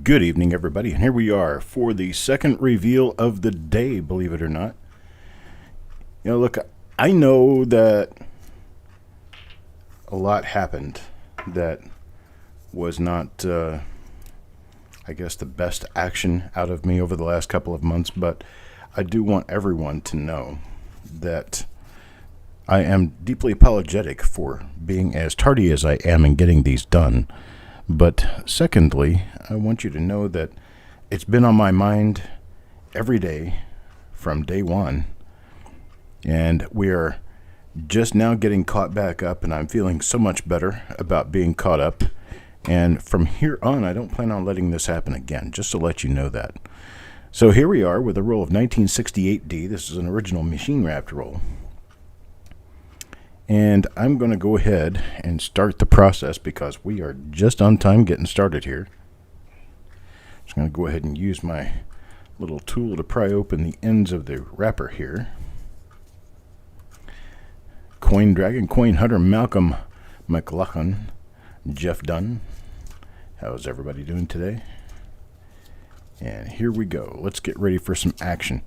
Good evening, everybody, and here we are for the second reveal of the day, believe it or not. Look, I know that a lot happened that was not, I guess, the best action out of me over the last couple of months, but I do want everyone to know that I am deeply apologetic for being as tardy as I am in getting these done. But secondly, I want you to know that it's been on my mind every day from day one. And we are just now getting caught back up, and I'm feeling so much better about being caught up. And from here on, I don't plan on letting this happen again, just to let you know that. So here we are with a roll of 1968D. This is an original machine-wrapped roll. And I'm going to go ahead and start the process because we are just on time getting started here. Just going to go ahead and use my little tool to pry open the ends of the wrapper here. Coin Dragon, Coin Hunter, Malcolm McLaughlin, Jeff Dunn. How's everybody doing today? And here we go. Let's get ready for some action.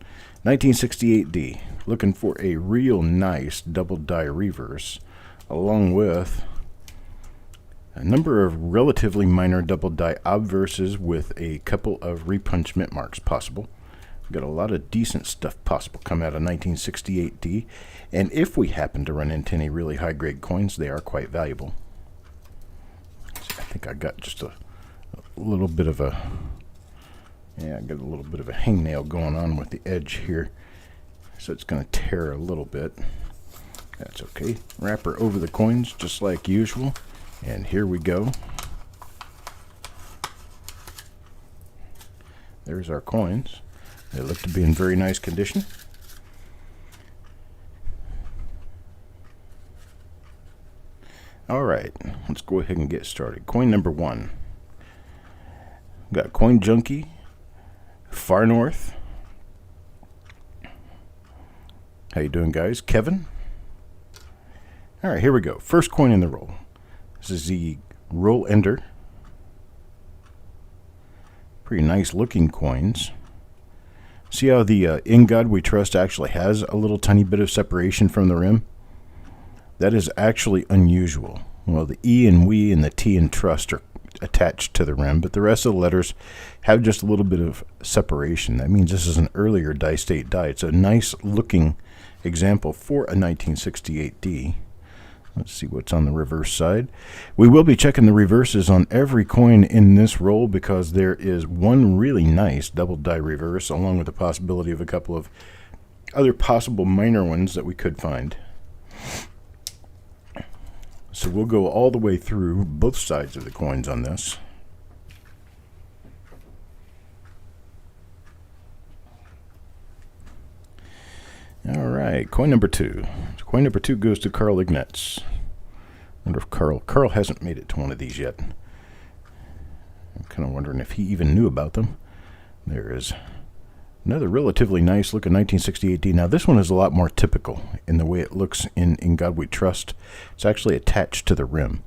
1968D, looking for a real nice double die reverse, along with a number of relatively minor double die obverses with a couple of repunch mint marks possible. We've got a lot of decent stuff possible coming out of 1968D, and if we happen to run into any really high grade coins, they are quite valuable. I think I got just a little bit of a I got a little bit of a hangnail going on with the edge here, so it's going to tear a little bit. That's okay. Wrapper over the coins just like usual, and here we go. There's our coins. They look to be in very nice condition. Alright, let's go ahead and get started. Coin number one. We've got Coin Junkie, Far North. How you doing, guys? Kevin. All right, here we go. First coin in the roll. This is the Roll Ender. Pretty nice looking coins. See how the In God We Trust actually has a little tiny bit of separation from the rim? That is actually unusual. Well, the E and We and the T in Trust are attached to the rim, but the rest of the letters have just a little bit of separation. That means this is an earlier die state die. It's a nice looking example for a 1968D. Let's see what's on the reverse side. We will be checking the reverses on every coin in this roll because there is one really nice double die reverse along with the possibility of a couple of other possible minor ones that we could find. So we'll go all the way through both sides of the coins on this. All right, coin number two. Coin number two goes to Carl Ignatz. I wonder if Carl hasn't made it to one of these yet. I'm kind of wondering if he even knew about them. There is another relatively nice looking 1968D. Now this one is a lot more typical in the way it looks in God We Trust. It's actually attached to the rim.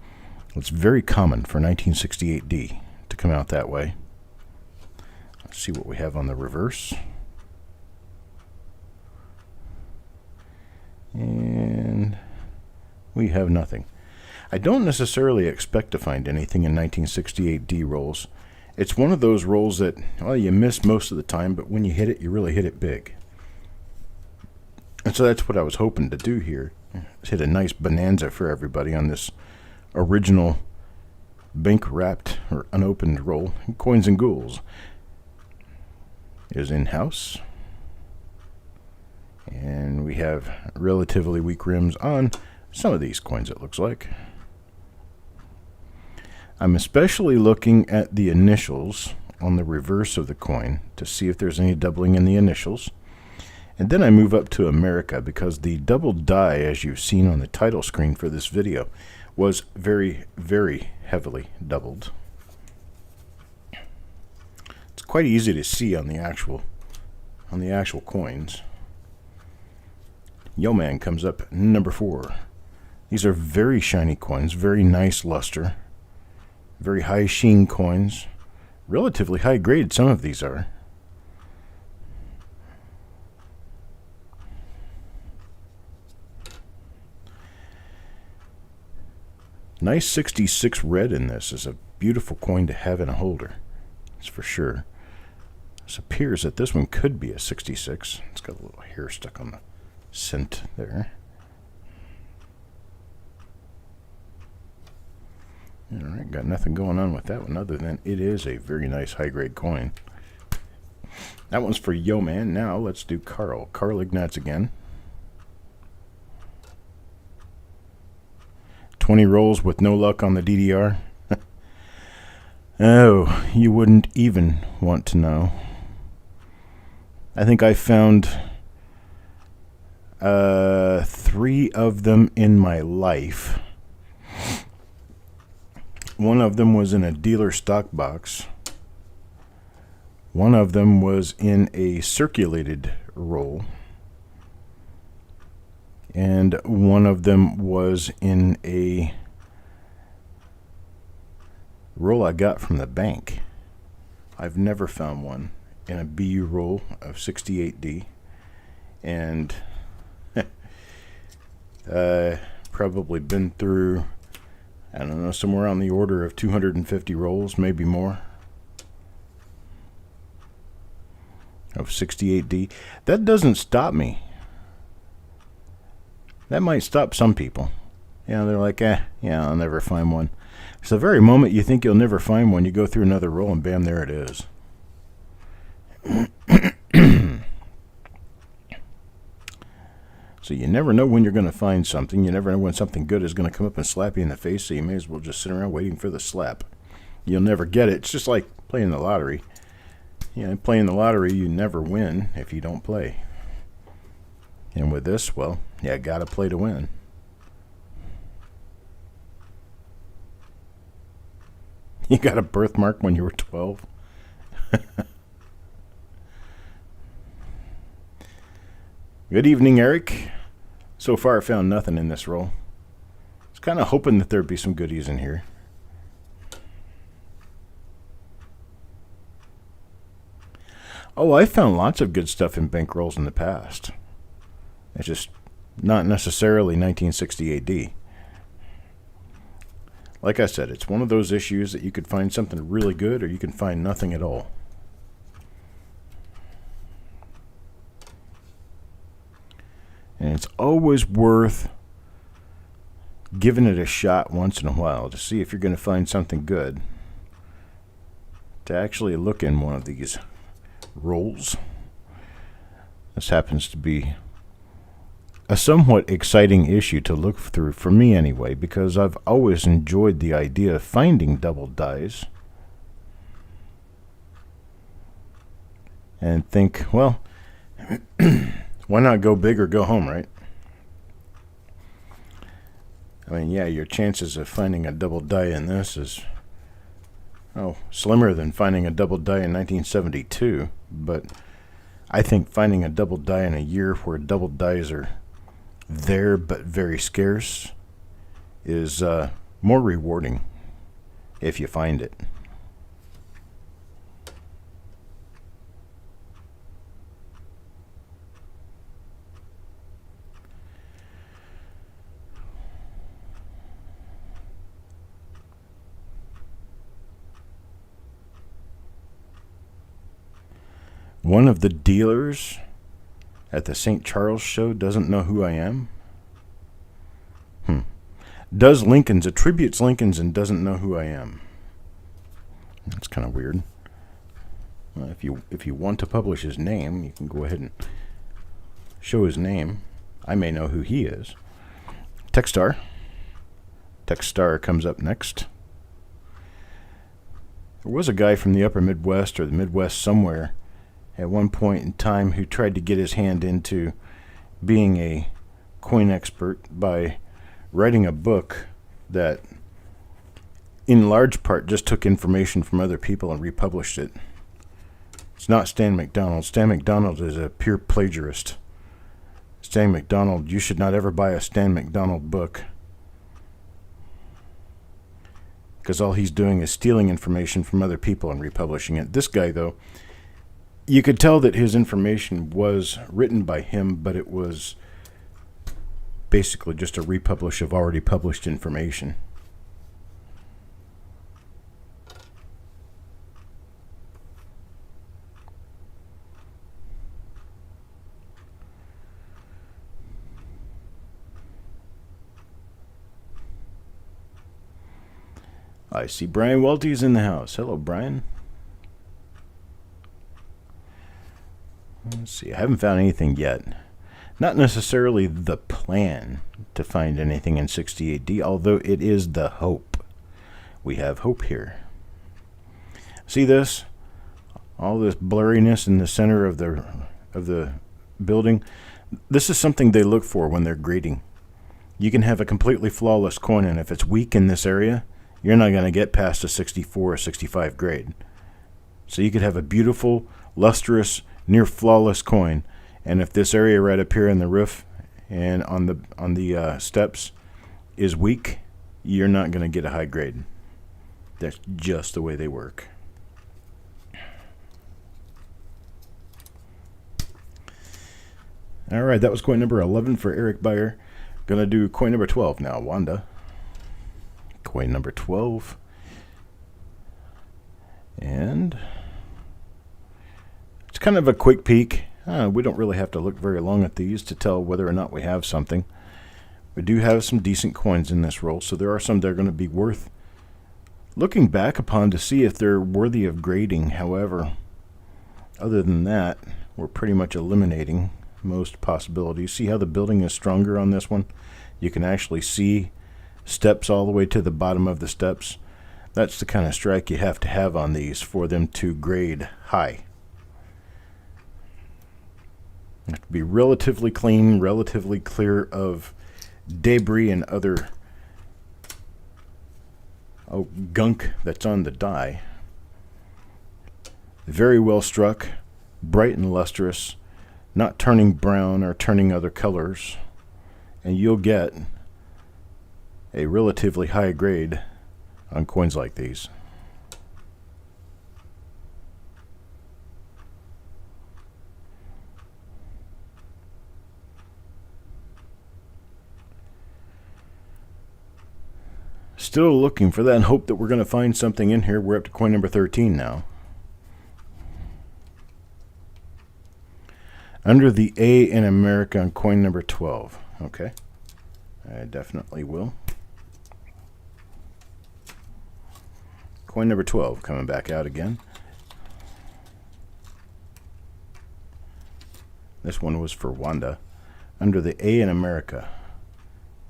It's very common for 1968D to come out that way. Let's see what we have on the reverse. And we have nothing. I don't necessarily expect to find anything in 1968D rolls. It's one of those rolls that, well, you miss most of the time, but when you hit it, you really hit it big. And so that's what I was hoping to do here. Hit a nice bonanza for everybody on this original bank-wrapped or unopened roll. Coins and Ghouls is in-house. And we have relatively weak rims on some of these coins, it looks like. I'm especially looking at the initials on the reverse of the coin to see if there's any doubling in the initials. And then I move up to America because the double die, as you've seen on the title screen for this video, was very, very heavily doubled. It's quite easy to see on the actual coins. Yo Man comes up number 4. These are very shiny coins, very nice luster, very high sheen coins, relatively high grade, some of these are. Nice 66 red in this. Is a beautiful coin to have in a holder. That's for sure. It appears that this one could be a 66. It's got a little hair stuck on the cent there. Alright, got nothing going on with that one other than it is a very nice high-grade coin. That one's for Yo Man. Now let's do Carl. Carl Ignatz again. 20 rolls with no luck on the DDR. Oh, you wouldn't even want to know. I think I found 3 of them in my life. One of them was in a dealer stock box. One of them was in a circulated roll. And one of them was in a roll I got from the bank. I've never found one in a BU roll of 68D. And probably been through, I don't know, somewhere on the order of 250 rolls, maybe more, of 68D. That doesn't stop me. That might stop some people. Yeah, they're like, yeah, I'll never find one. So the very moment you think you'll never find one, you go through another roll and bam, there it is. So you never know when you're going to find something. You never know when something good is going to come up and slap you in the face, so you may as well just sit around waiting for the slap. You'll never get it. It's just like playing the lottery. Playing the lottery, you never win if you don't play. And with this, well, you gotta play to win. You got a birthmark when you were 12. Good evening, Eric. So far, I found nothing in this roll. I was kind of hoping that there'd be some goodies in here. Oh, I found lots of good stuff in bank rolls in the past. It's just not necessarily 1960 AD. Like I said, it's one of those issues that you could find something really good or you can find nothing at all. And it's always worth giving it a shot once in a while to see if you're going to find something good. To actually look in one of these rolls. This happens to be a somewhat exciting issue to look through, for me anyway, because I've always enjoyed the idea of finding double dies. And think, well, why not go big or go home, right? I mean, yeah, your chances of finding a double die in this is, slimmer than finding a double die in 1972, but I think finding a double die in a year where double dies are there but very scarce is more rewarding if you find it. One of the dealers at the St. Charles show doesn't know who I am. Does Lincoln's, attributes Lincoln's, and doesn't know who I am. That's kind of weird. If you want to publish his name, you can go ahead and show his name. I may know who he is. Techstar. Techstar comes up next. There was a guy from the upper Midwest or the Midwest somewhere at one point in time who tried to get his hand into being a coin expert by writing a book that in large part just took information from other people and republished it. It's not Stan McDonald. Stan McDonald is a pure plagiarist. Stan McDonald, you should not ever buy a Stan McDonald book. because all he's doing is stealing information from other people and republishing it. This guy, though, you could tell that his information was written by him, but it was basically just a republish of already published information. I see Brian Welty's in the house. Hello, Brian. Let's see. I haven't found anything yet. Not necessarily the plan to find anything in 68D, although it is the hope. We have hope here. See this? All this blurriness in the center of the building. This is something they look for when they're grading. You can have a completely flawless coin, and if it's weak in this area, you're not going to get past a 64 or 65 grade. So you could have a beautiful, lustrous, near flawless coin, and if this area right up here in the roof and on the steps is weak, you're not going to get a high grade. That's just the way they work. All right, that was coin number 11 for Eric Beyer. Going to do coin number 12 now, Wanda. Coin number 12. And it's kind of a quick peek. We don't really have to look very long at these to tell whether or not we have something. We do have some decent coins in this roll, so there are some that are going to be worth looking back upon to see if they're worthy of grading. However, other than that, we're pretty much eliminating most possibilities. See how the building is stronger on this one? You can actually see steps all the way to the bottom of the steps. That's the kind of strike you have to have on these for them to grade high. You have to be relatively clean, relatively clear of debris and other gunk that's on the die. Very well struck, bright and lustrous, not turning brown or turning other colors, and you'll get a relatively high grade on coins like these. Still looking for that and hope that we're going to find something in here. We're up to coin number 13 now. Under the A in America on coin number 12. Okay. I definitely will. Coin number 12 coming back out again. This one was for Wanda. Under the A in America.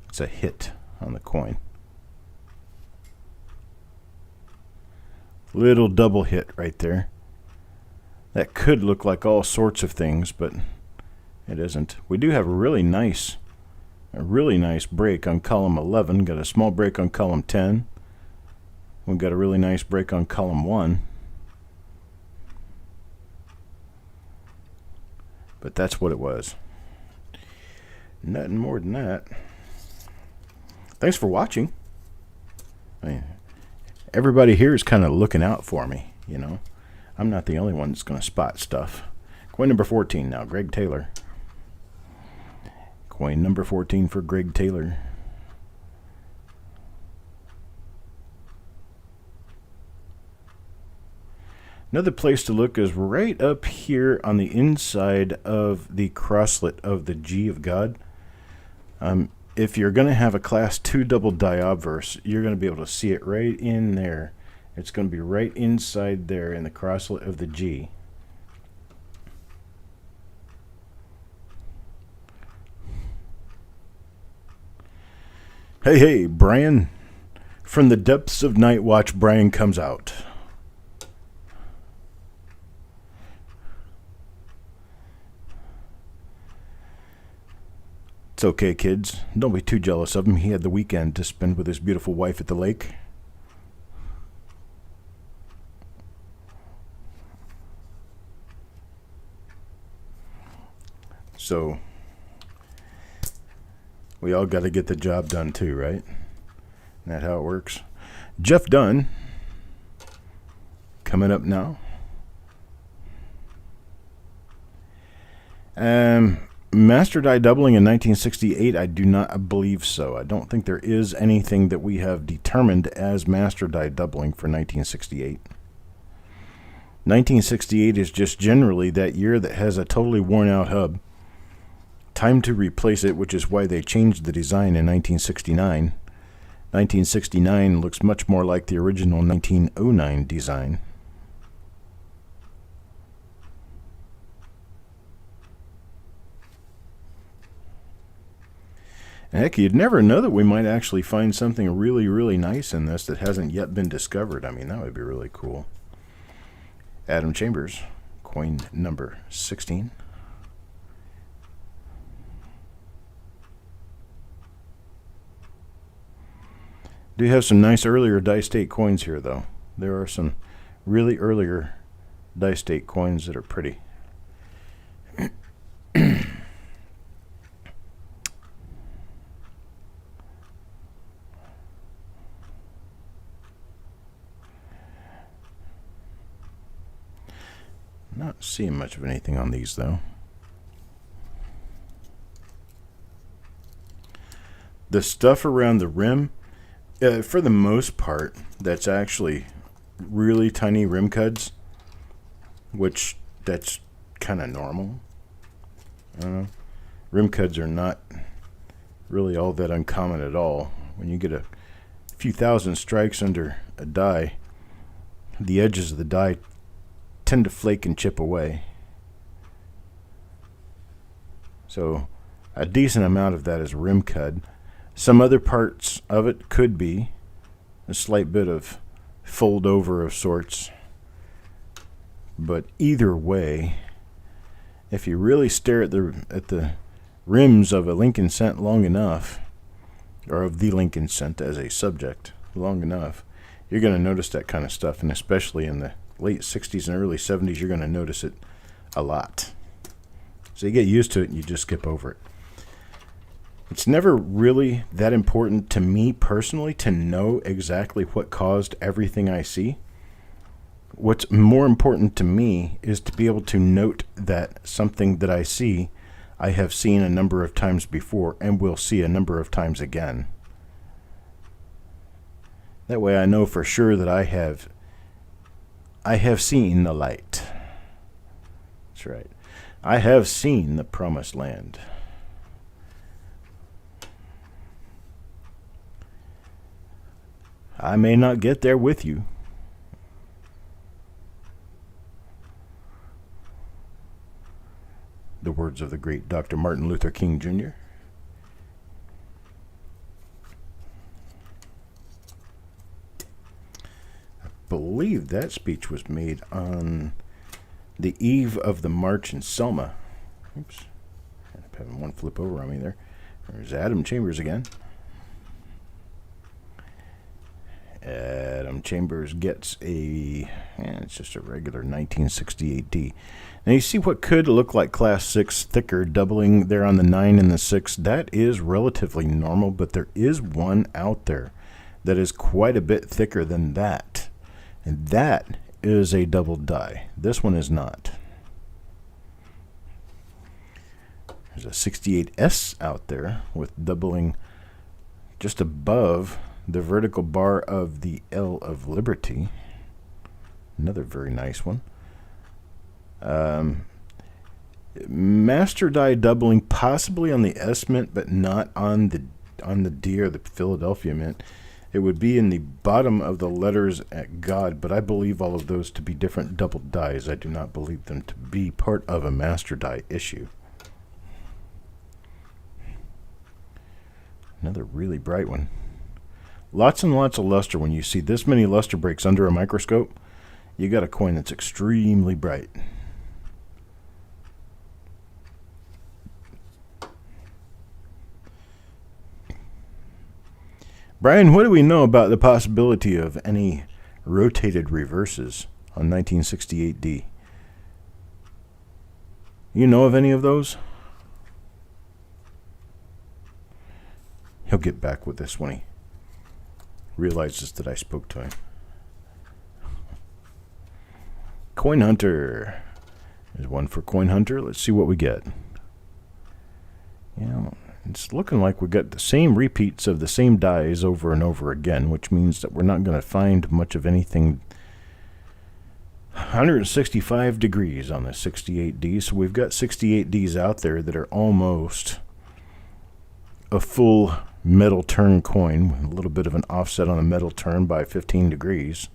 It's a hit on the coin. Little double hit right there. That could look like all sorts of things, but it isn't. We do have a really nice break on column 11. Got a small break on column 10. We've got a really nice break on column 1. But that's what it was. Nothing more than that. Thanks for watching. I mean, everybody here is kind of looking out for me, you know. I'm not the only one that's going to spot stuff. Coin number 14 now, Greg Taylor. Coin number 14 for Greg Taylor. Another place to look is right up here on the inside of the crosslet of the G of God. If you're going to have a class 2 double die obverse, you're going to be able to see it right in there. It's going to be right inside there in the crosslet of the G. Hey, hey, Brian. From the depths of Night Watch, Brian comes out. It's okay, kids. Don't be too jealous of him. He had the weekend to spend with his beautiful wife at the lake. So, we all got to get the job done too, right? Isn't that how it works? Jeff Dunn coming up now. Master die doubling in 1968, I do not believe so. I don't think there is anything that we have determined as master die doubling for 1968. 1968 is just generally that year that has a totally worn out hub. Time to replace it, which is why they changed the design in 1969. 1969 looks much more like the original 1909 design. Heck, you'd never know that we might actually find something really, really nice in this that hasn't yet been discovered. I mean, that would be really cool. Adam Chambers, coin number 16. Do have some nice earlier die-state coins here, though. There are some really earlier die-state coins that are pretty. Not seeing much of anything on these, though. The stuff around the rim, for the most part, that's actually really tiny rim cuds, which that's kind of normal. I don't know. Rim cuds are not really all that uncommon at all. When you get a few thousand strikes under a die, the edges of the die tend to flake and chip away. So a decent amount of that is rim cud. Some other parts of it could be a slight bit of fold over of sorts. But either way, if you really stare at the rims of a Lincoln cent long enough, or of the Lincoln cent as a subject long enough, you're going to notice that kind of stuff, and especially in the late 60s and early 70s, you're going to notice it a lot. So you get used to it and you just skip over it. It's never really that important to me personally to know exactly what caused everything I see. What's more important to me is to be able to note that something that I see, I have seen a number of times before and will see a number of times again. That way I know for sure that I have seen the light. That's right. I have seen the promised land. I may not get there with you. The words of the great Dr. Martin Luther King Jr. I believe that speech was made on the eve of the march in Selma. Oops. I'm having one flip over on me there. There's Adam Chambers again. Adam Chambers gets it's just a regular 1968D. Now you see what could look like class 6 thicker doubling there on the 9 and the 6. That is relatively normal, but there is one out there that is quite a bit thicker than that. And that is a double die. This one is not. There's a 68S out there with doubling just above the vertical bar of the L of Liberty. Another very nice one. Master die doubling possibly on the S mint, but not on the D or the Philadelphia mint. It would be in the bottom of the letters at God, but I believe all of those to be different double dies. I do not believe them to be part of a master die issue. Another really bright one. Lots and lots of luster. When you see this many luster breaks under a microscope, you got a coin that's extremely bright. Brian, what do we know about the possibility of any rotated reverses on 1968D? You know of any of those? He'll get back with this when realizes that I spoke to him. Coin Hunter. There's one for Coin Hunter. Let's see what we get. Yeah, it's looking like we got the same repeats of the same dies over and over again, which means that we're not going to find much of anything. 165 degrees on the 68D, so we've got 68Ds out there that are almost a full metal turn coin, with a little bit of an offset on the metal turn by 15 degrees.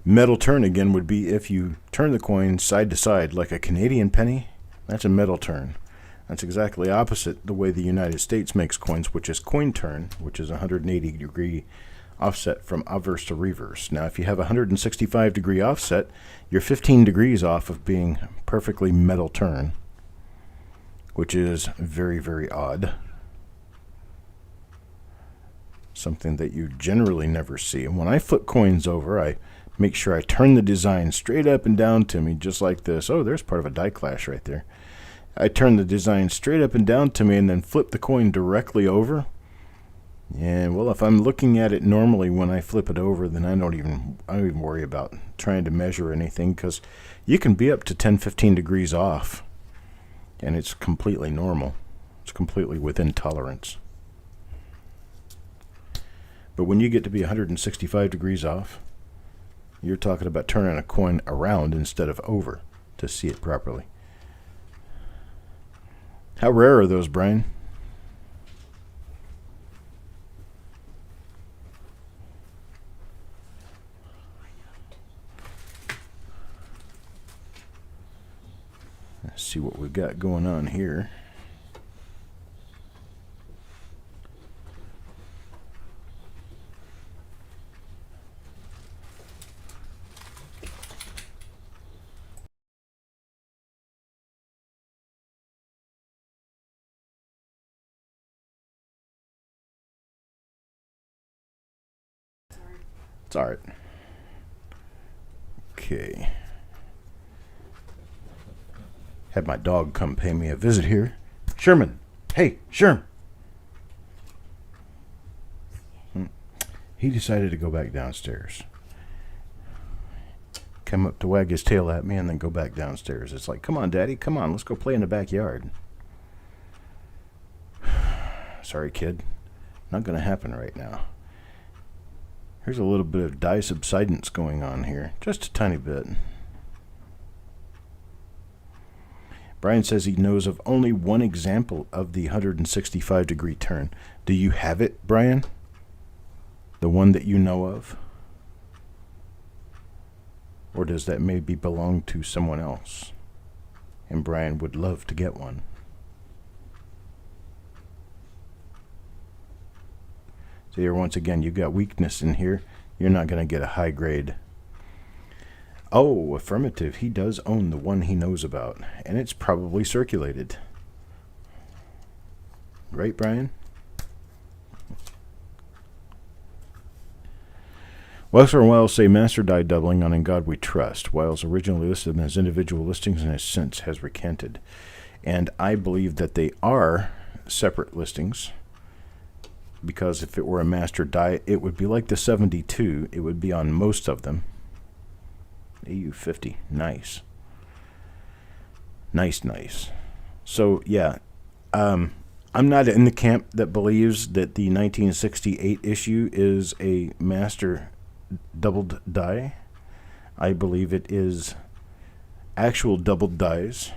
Metal turn again would be if you turn the coin side to side like a Canadian penny. That's a metal turn. That's exactly opposite the way the United States makes coins, which is coin turn, which is a 180 degree offset from obverse to reverse. Now, if you have a 165 degree offset, you're 15 degrees off of being perfectly metal turn, which is very, very odd. Something that you generally never see. And when I flip coins over, I make sure I turn the design straight up and down to me, just like this. Oh, there's part of a die clash right there. I turn the design straight up and down to me and then flip the coin directly over. And well, if I'm looking at it normally when I flip it over, then I don't even worry about trying to measure anything, because you can be up to 10-15 degrees off and it's completely normal. It's completely within tolerance. But when you get to be 165 degrees off, you're talking about turning a coin around instead of over to see it properly. How rare are those, Brian? Let's see what we've got going on here. It's all right. Okay. Had my dog come pay me a visit here. Sherman. Hey, Sherman. He decided to go back downstairs. Come up to wag his tail at me and then go back downstairs. It's like, come on, Daddy, come on, let's go play in the backyard. Sorry, kid. Not going to happen right now. Here's a little bit of die subsidence going on here. Just a tiny bit. Brian says he knows of only one example of the 165 degree turn. Do you have it, Brian? The one that you know of? Or does that maybe belong to someone else? And Brian would love to get one. So here, once again, you've got weakness in here. You're not going to get a high grade. Oh, affirmative. He does own the one he knows about, and it's probably circulated. Right, Brian? Wexler and Wiles say master die doubling on In God We Trust. Wiles originally listed them as individual listings and has since recanted. And I believe that they are separate listings, because if it were a master die, it would be like the 72. It would be on most of them. AU50. Nice. Nice. So, yeah. I'm not in the camp that believes that the 1968 issue is a master doubled die. I believe it is actual doubled dies.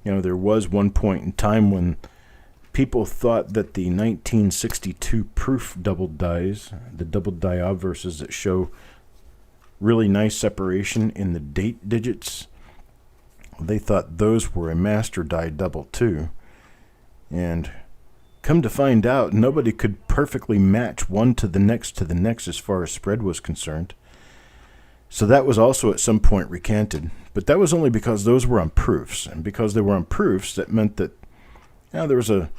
You know, there was one point in time when people thought that the 1962 proof doubled dies, the doubled die obverses that show really nice separation in the date digits, they thought those were a master die double too. And come to find out, nobody could perfectly match one to the next as far as spread was concerned. So that was also at some point recanted. But that was only because those were on proofs. And because they were on proofs, that meant that there was a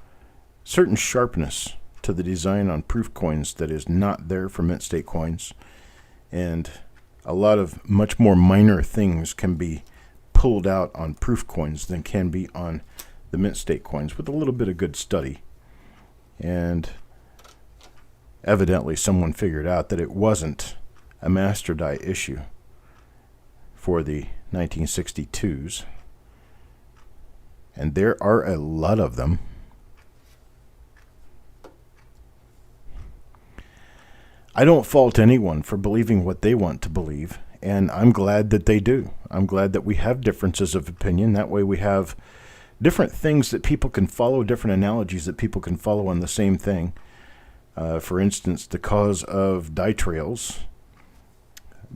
certain sharpness to the design on proof coins that is not there for mint state coins. And a lot of much more minor things can be pulled out on proof coins than can be on the mint state coins with a little bit of good study. And evidently someone figured out that it wasn't a master die issue for the 1962s. And there are a lot of them. I don't fault anyone for believing what they want to believe, and I'm glad that they do. I'm glad that we have differences of opinion. That way we have different things that people can follow, different analogies that people can follow on the same thing. For instance, the cause of dye trails.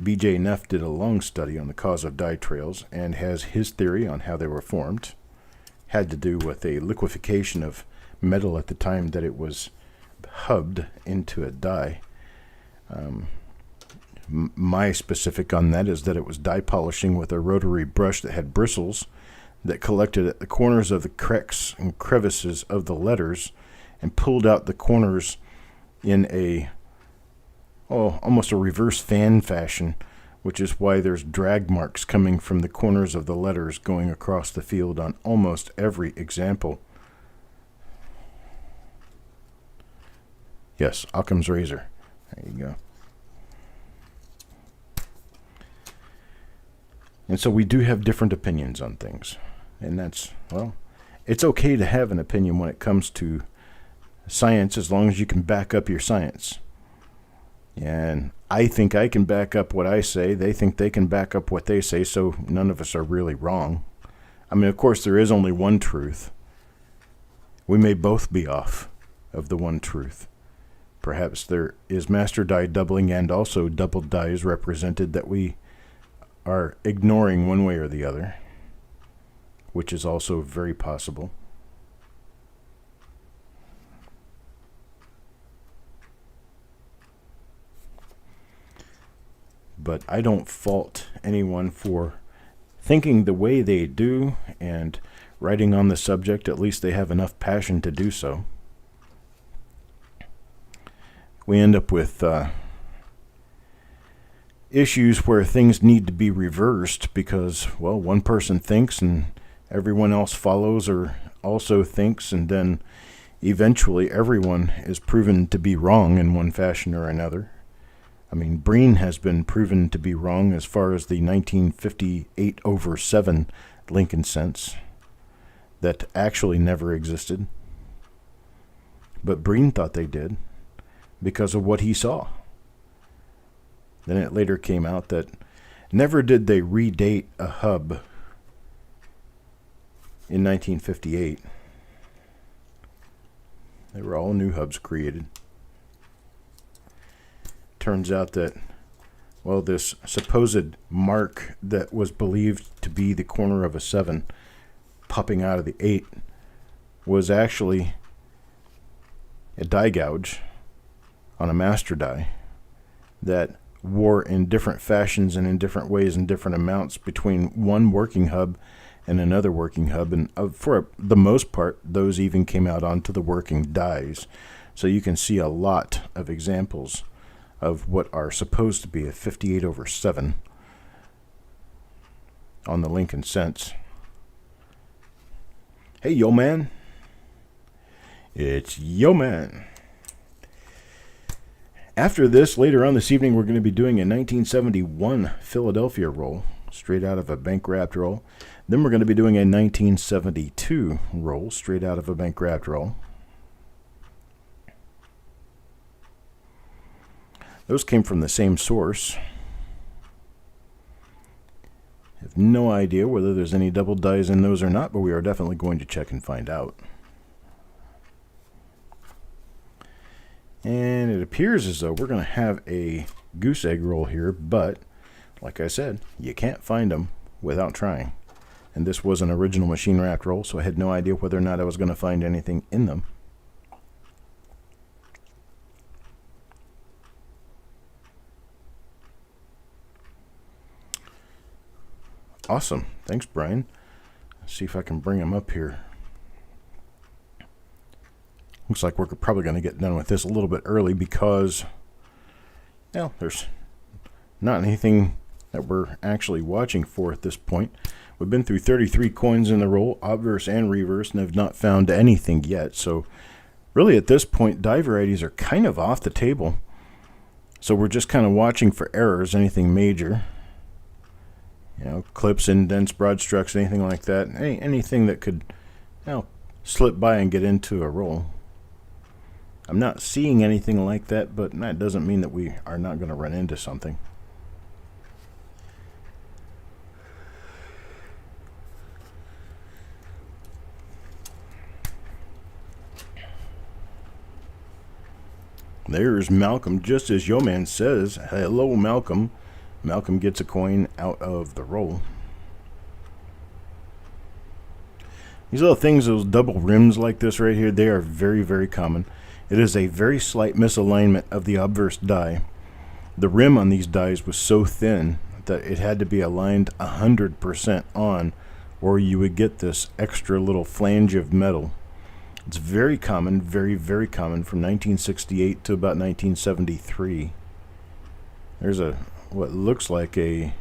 B.J. Neff did a long study on the cause of dye trails and has his theory on how they were formed. Had to do with a liquefaction of metal at the time that it was hubbed into a dye. My specific on that is that it was dye polishing with a rotary brush that had bristles that collected at the corners of the cracks and crevices of the letters and pulled out the corners in almost a reverse fan fashion, which is why there's drag marks coming from the corners of the letters going across the field on almost every example. Yes, Occam's razor. There you go. And so we do have different opinions on things. And that's, well, it's okay to have an opinion when it comes to science as long as you can back up your science. And I think I can back up what I say. They think they can back up what they say, so none of us are really wrong. I mean, of course, there is only one truth. We may both be off of the one truth. Perhaps there is master die doubling and also double dies represented that we are ignoring one way or the other, which is also very possible. But I don't fault anyone for thinking the way they do and writing on the subject. At least they have enough passion to do so. We end up with issues where things need to be reversed because, well, one person thinks and everyone else follows or also thinks, and then eventually everyone is proven to be wrong in one fashion or another. I mean, Breen has been proven to be wrong as far as the 1958/7 Lincoln cents that actually never existed. But Breen thought they did because of what he saw. Then it later came out that never did they redate a hub in 1958. They were all new hubs created. Turns out that, well, this supposed mark that was believed to be the corner of a 7 popping out of the 8 was actually a die gouge on a master die that wore in different fashions and in different ways and different amounts between one working hub and another working hub. And for the most part, those even came out onto the working dies. So you can see a lot of examples of what are supposed to be a 58/7 on the Lincoln cents. Hey, yo, man. It's yo, man. After this, later on this evening, we're going to be doing a 1971 Philadelphia roll, straight out of a bank-wrapped roll. Then we're going to be doing a 1972 roll, straight out of a bank-wrapped roll. Those came from the same source. I have no idea whether there's any double dies in those or not, but we are definitely going to check and find out. And it appears as though we're going to have a goose egg roll here, but like I said, you can't find them without trying. And this was an original machine wrapped roll, so I had no idea whether or not I was going to find anything in them. Awesome. Thanks, Brian. Let's see if I can bring him up here. Looks like we're probably going to get done with this a little bit early because, well, there's not anything that we're actually watching for at this point. We've been through 33 coins in the roll, obverse and reverse, and have not found anything yet. So Really, at this point, die varieties are kind of off the table. So we're just kind of watching for errors, anything major. You know, clips, indents, broad strokes, anything like that. Anything that could, you know, slip by and get into a roll. I'm not seeing anything like that, but that doesn't mean that we are not going to run into something. There's Malcolm, just as Yo-Man says. Hello, Malcolm. Malcolm gets a coin out of the roll. These little things, those double rims like this right here, they are very, very common. It is a very slight misalignment of the obverse die. The rim on these dies was so thin that it had to be aligned 100% on, or you would get this extra little flange of metal. It's very common, very, very common from 1968 to about 1973. There's what looks like a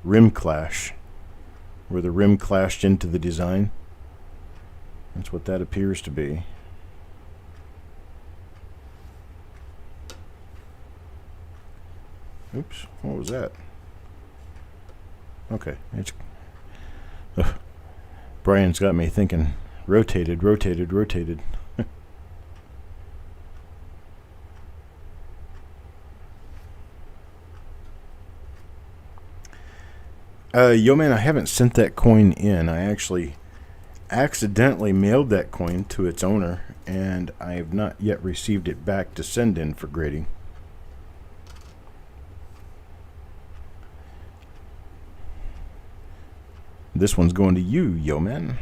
rim clash, where the rim clashed into the design. That's what that appears to be. Oops, what was that? Okay, Brian's got me thinking. Rotated, rotated, rotated. Yo man, I haven't sent that coin in. I actually accidentally mailed that coin to its owner, and I have not yet received it back to send in for grading. This one's going to you, Yo man.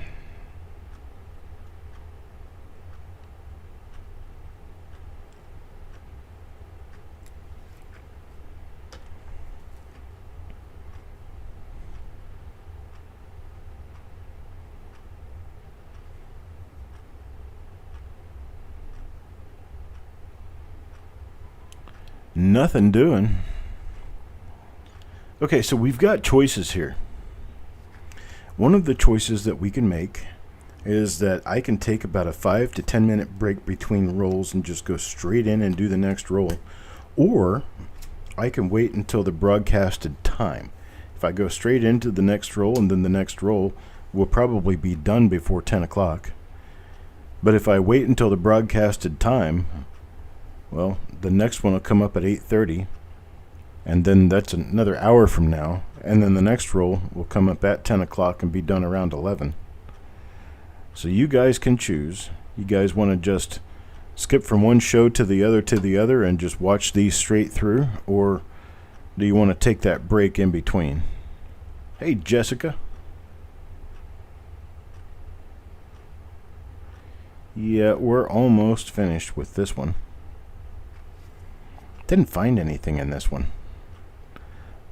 Nothing doing. Okay, so we've got choices here. One of the choices that we can make is that I can take about a 5 to 10 minute break between rolls and just go straight in and do the next roll. Or I can wait until the broadcasted time. If I go straight into the next roll and then the next roll will probably be done before 10 o'clock. But if I wait until the broadcasted time, well, the next one will come up at 8:30, and then that's another hour from now, and then the next roll will come up at 10 o'clock and be done around 11. So you guys can choose. You guys want to just skip from one show to the other and just watch these straight through, or do you want to take that break in between? Hey, Jessica. Yeah, we're almost finished with this one. Didn't find anything in this one.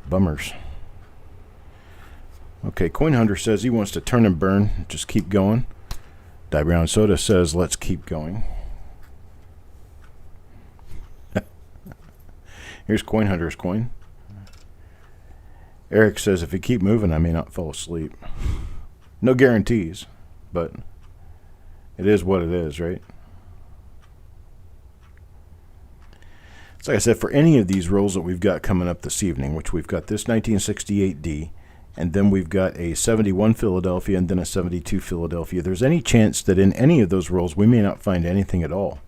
Bummers. Okay, Coin Hunter says he wants to turn and burn. Just keep going. Die Brown Soda says let's keep going. Here's Coin Hunter's coin. Eric says if you keep moving, I may not fall asleep. No guarantees, but it is what it is, right? So like I said, for any of these rolls that we've got coming up this evening, which we've got this 1968D, and then we've got a 71 Philadelphia and then a 72 Philadelphia, there's any chance that in any of those rolls we may not find anything at all.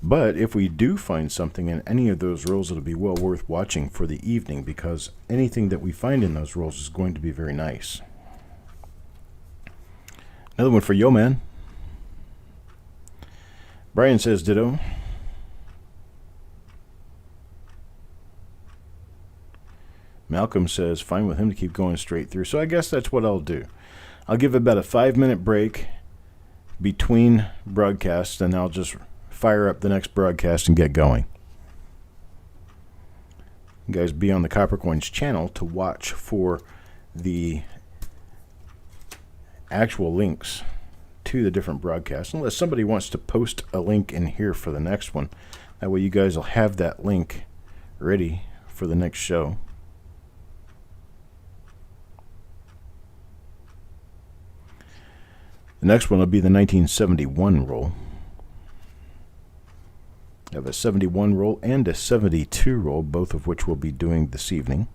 But if we do find something in any of those rolls, it'll be well worth watching for the evening, because anything that we find in those rolls is going to be very nice. Another one for Yo Man. Brian says ditto. Malcolm says fine with him to keep going straight through. So I guess that's what I'll do. I'll give about a 5-minute break between broadcasts, and I'll just fire up the next broadcast and get going. You guys be on the Coppercoins channel to watch for the actual links to the different broadcasts, unless somebody wants to post a link in here for the next one. That way you guys will have that link ready for the next show. The next one will be the 1971 roll. I have a 71 roll and a 72 roll, both of which we'll be doing this evening.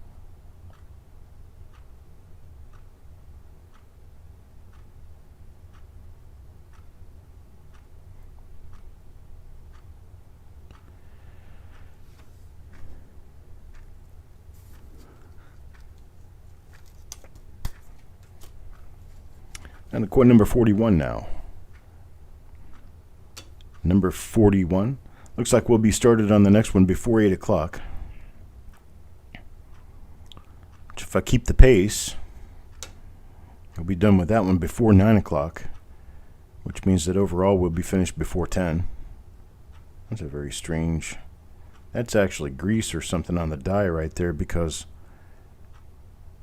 And the coin number 41 now. Number 41. Looks like we'll be started on the next one before 8 o'clock. If I keep the pace, we'll be done with that one before 9 o'clock, which means that overall we'll be finished before 10. That's a very strange... That's actually grease or something on the die right there, because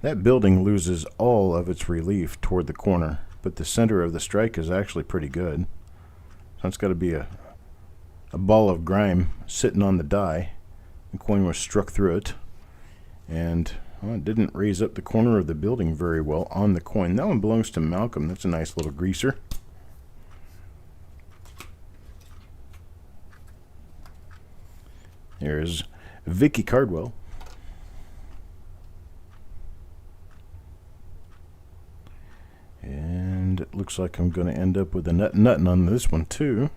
that building loses all of its relief toward the corner, but the center of the strike is actually pretty good. So it's got to be a ball of grime sitting on the die. The coin was struck through it, and well, it didn't raise up the corner of the building very well on the coin. That one belongs to Malcolm. That's a nice little greaser. There's Vicky Cardwell. And it looks like I'm going to end up with a nuttin' on this one too.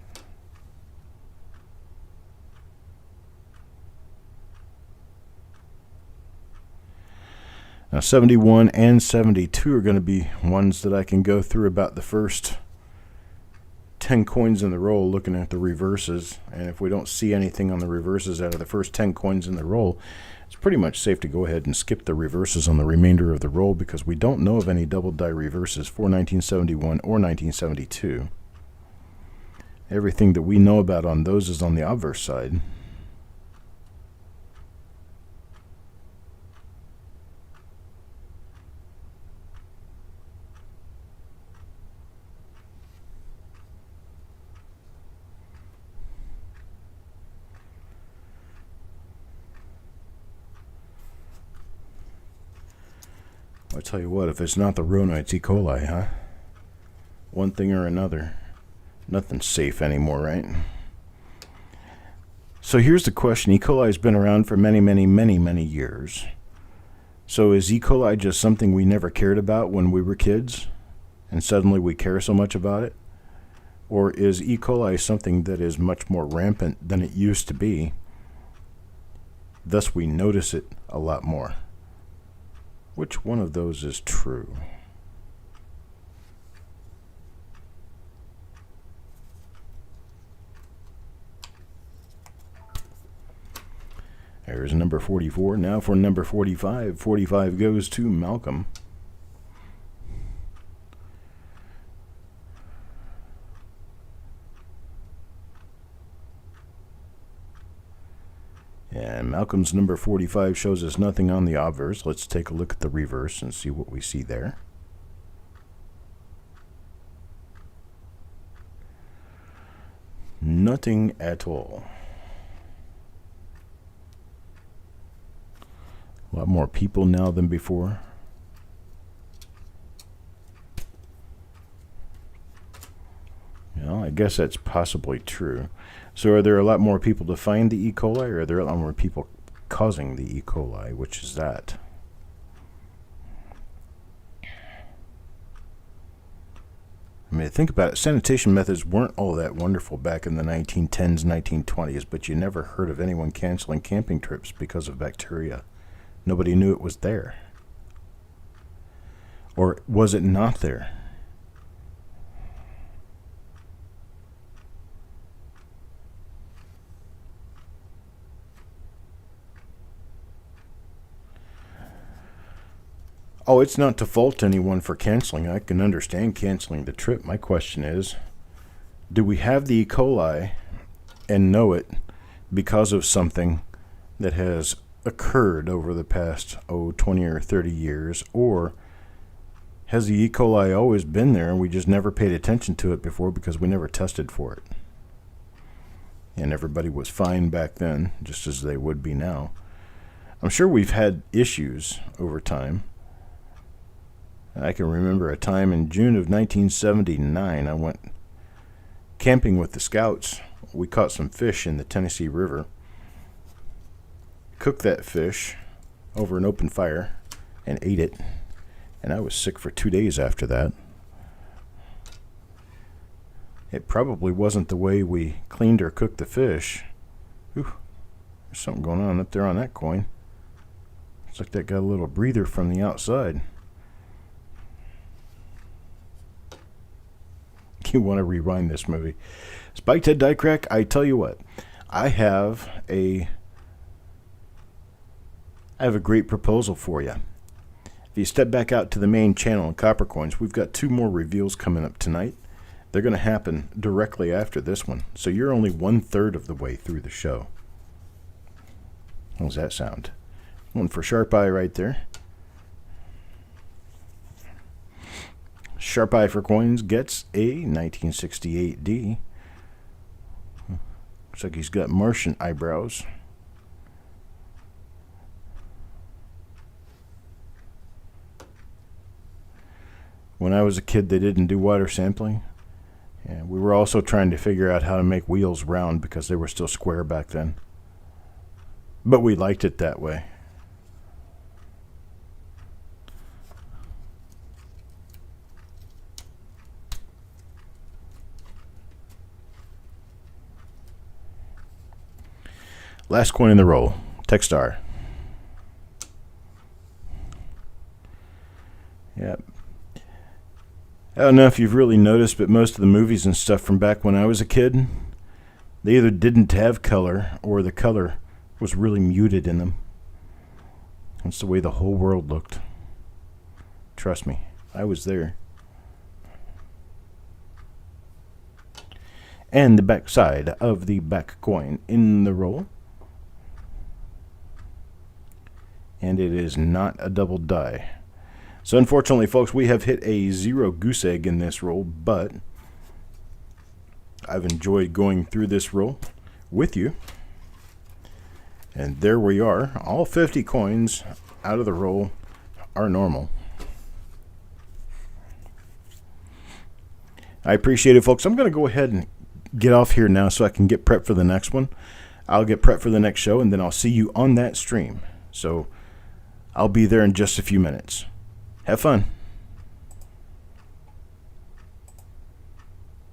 Now 71 and 72 are going to be ones that I can go through about the first 10 coins in the roll looking at the reverses. And if we don't see anything on the reverses out of the first 10 coins in the roll, it's pretty much safe to go ahead and skip the reverses on the remainder of the roll, because we don't know of any double die reverses for 1971 or 1972. Everything that we know about on those is on the obverse side. I tell you what, if it's not the Rona, it's E. coli, huh? One thing or another. Nothing's safe anymore, right? So here's the question. E. coli has been around for many, many, many, many years. So is E. coli just something we never cared about when we were kids, and suddenly we care so much about it? Or is E. coli something that is much more rampant than it used to be? Thus we notice it a lot more. Which one of those is true? There's number 44. Now for number 45. 45 goes to Malcolm. And Malcolm's number 45 shows us nothing on the obverse. Let's take a look at the reverse and see what we see there. Nothing at all. A lot more people now than before. Well, I guess that's possibly true. So are there a lot more people to find the E. coli, or are there a lot more people causing the E. coli? Which is that? I mean, think about it. Sanitation methods weren't all that wonderful back in the 1910s, 1920s, but you never heard of anyone canceling camping trips because of bacteria. Nobody knew it was there. Or was it not there? Oh, it's not to fault anyone for canceling. I can understand canceling the trip. My question is, do we have the E. coli and know it because of something that has occurred over the past, 20 or 30 years? Or has the E. coli always been there and we just never paid attention to it before because we never tested for it? And everybody was fine back then, just as they would be now. I'm sure we've had issues over time. I can remember a time in June of 1979, I went camping with the Scouts we caught some fish in the Tennessee River, cooked that fish over an open fire, and ate it. And I was sick for 2 days after that. It probably wasn't the way we cleaned or cooked the fish. Ooh, there's something going on up there on that coin. Looks like that got a little breather from the outside. You want to rewind this movie. Spiked Head Die Crack, I tell you what, I have a great proposal for you. If you step back out to the main channel in Copper Coins, we've got 2 more reveals coming up tonight. They're going to happen directly after this one, so you're only 1/3 of the way through the show. How does that sound? One for Sharp Eye right there. Sharp Eye for Coins gets a 1968D. Looks like he's got Martian eyebrows. When I was a kid, they didn't do water sampling. And we were also trying to figure out how to make wheels round because they were still square back then. But we liked it that way. Last coin in the roll, Techstar. Yep. I don't know if you've really noticed, but most of the movies and stuff from back when I was a kid, they either didn't have color or the color was really muted in them. That's the way the whole world looked. Trust me, I was there. And the back side of the back coin in the roll. And it is not a double die. So unfortunately, folks, we have hit a 0 goose egg in this roll, but I've enjoyed going through this roll with you. And there we are. All 50 coins out of the roll are normal. I appreciate it, folks. I'm going to go ahead and get off here now so I can get prepped for the next one. I'll get prepped for the next show, and then I'll see you on that stream. So I'll be there in just a few minutes. Have fun.